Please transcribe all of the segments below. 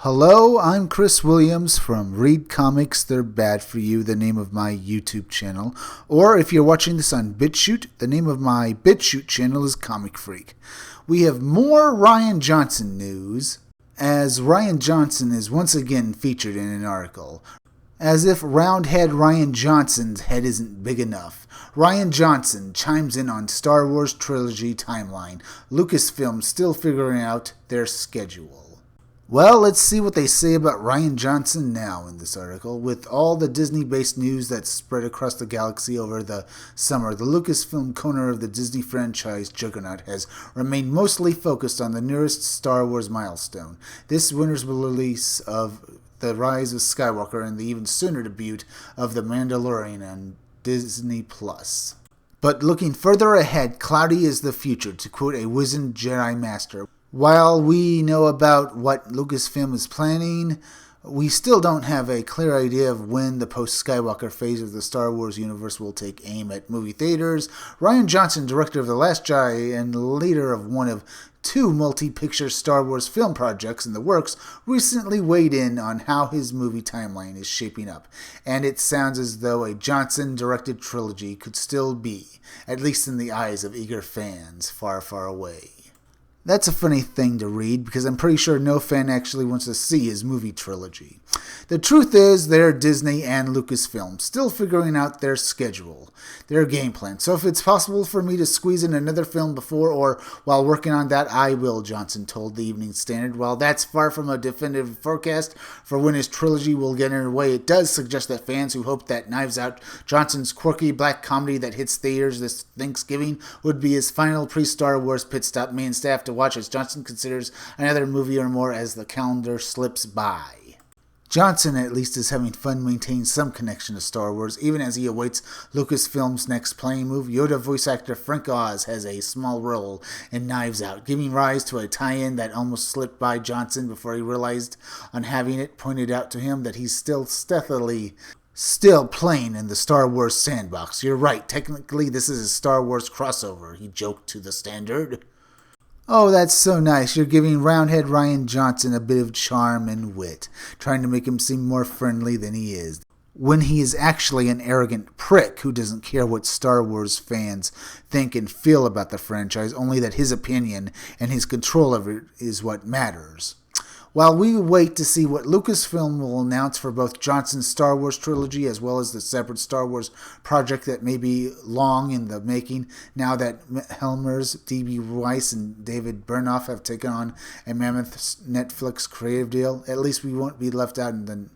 Hello, I'm Chris Williams from Read Comics, They're Bad For You, the name of my YouTube channel. Or if you're watching this on BitChute, the name of my BitChute channel is Comic Freak. We have more Rian Johnson news, as Rian Johnson is once again featured in an article. As if roundhead Rian Johnson's head isn't big enough, Rian Johnson chimes in on Star Wars Trilogy timeline. Lucasfilm still figuring out their schedule. Well, let's see what they say about Rian Johnson now in this article. With all the Disney-based news that's spread across the galaxy over the summer, the Lucasfilm corner of the Disney franchise juggernaut has remained mostly focused on the nearest Star Wars milestone, this winter's release of The Rise of Skywalker and the even sooner debut of The Mandalorian on Disney+. But looking further ahead, cloudy is the future, to quote a wizened Jedi Master. While we know about what Lucasfilm is planning, we still don't have a clear idea of when the post-Skywalker phase of the Star Wars universe will take aim at movie theaters. Rian Johnson, director of The Last Jedi and leader of one of two multi-picture Star Wars film projects in the works, recently weighed in on how his movie timeline is shaping up, and it sounds as though a Johnson-directed trilogy could still be, at least in the eyes of eager fans, far, far away. That's a funny thing to read, because I'm pretty sure no fan actually wants to see his movie trilogy. The truth is, they're Disney and Lucasfilm, still figuring out their schedule, their game plan. So if it's possible for me to squeeze in another film before or while working on that, I will, Johnson told the Evening Standard. While that's far from a definitive forecast for when his trilogy will get underway, it does suggest that fans who hope that Knives Out, Johnson's quirky black comedy that hits theaters this Thanksgiving, would be his final pre-Star Wars pit stop may instead have to watch as Johnson considers another movie or more as the calendar slips by. Johnson at least is having fun maintaining some connection to Star Wars, even as he awaits Lucasfilm's next playing move. Yoda voice actor Frank Oz has a small role in Knives Out, giving rise to a tie-in that almost slipped by Johnson before he realized on having it pointed out to him that he's still playing in the Star Wars sandbox. You're right, technically this is a Star Wars crossover, he joked to the Standard. Oh, that's so nice. You're giving roundhead Rian Johnson a bit of charm and wit, trying to make him seem more friendly than he is, when he is actually an arrogant prick who doesn't care what Star Wars fans think and feel about the franchise, only that his opinion and his control of it is what matters. While we wait to see what Lucasfilm will announce for both Johnson's Star Wars trilogy as well as the separate Star Wars project that may be long in the making, now that Helmers, D.B. Weiss, and David Bernoff have taken on a mammoth Netflix creative deal, at least we won't be left out in the...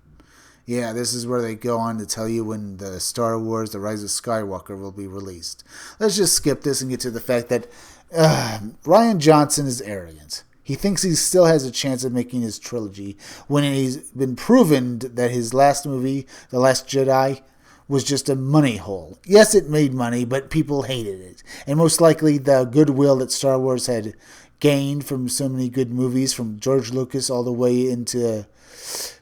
Yeah, this is where they go on to tell you when the Star Wars The Rise of Skywalker will be released. Let's just skip this and get to the fact that Rian Johnson is arrogant. He thinks he still has a chance of making his trilogy when he's been proven that his last movie, The Last Jedi, was just a money hole. Yes, it made money, but people hated it. And most likely the goodwill that Star Wars had gained from so many good movies, from George Lucas all the way into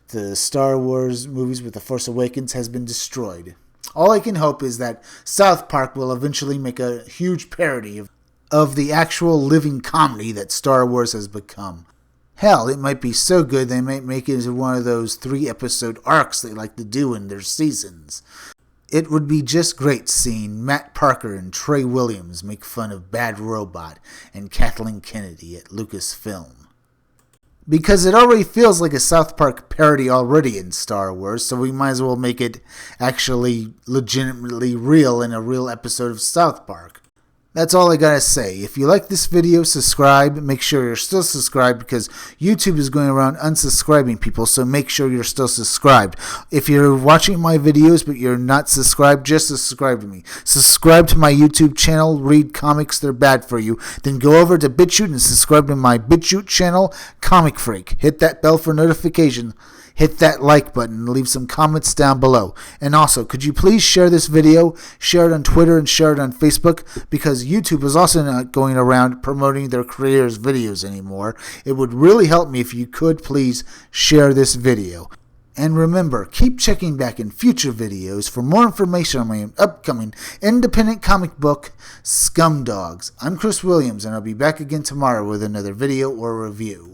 the Star Wars movies with The Force Awakens, has been destroyed. All I can hope is that South Park will eventually make a huge parody of the actual living comedy that Star Wars has become. Hell, it might be so good they might make it into one of those 3-episode arcs they like to do in their seasons. It would be just great seeing Matt Parker and Trey Williams make fun of Bad Robot and Kathleen Kennedy at Lucasfilm. Because it already feels like a South Park parody already in Star Wars, so we might as well make it actually legitimately real in a real episode of South Park. That's all I gotta say. If you like this video, subscribe. Make sure you're still subscribed because YouTube is going around unsubscribing people, so make sure you're still subscribed. If you're watching my videos but you're not subscribed, just subscribe to me. Subscribe to my YouTube channel, Read Comics, They're Bad For You. Then go over to BitChute and subscribe to my BitChute channel, Comic Freak. Hit that bell for notification. Hit that like button and leave some comments down below. And also, could you please share this video, share it on Twitter and share it on Facebook, because YouTube is also not going around promoting their creators' videos anymore. It would really help me if you could please share this video. And remember, keep checking back in future videos for more information on my upcoming independent comic book, Scumdogs. I'm Chris Williams, and I'll be back again tomorrow with another video or review.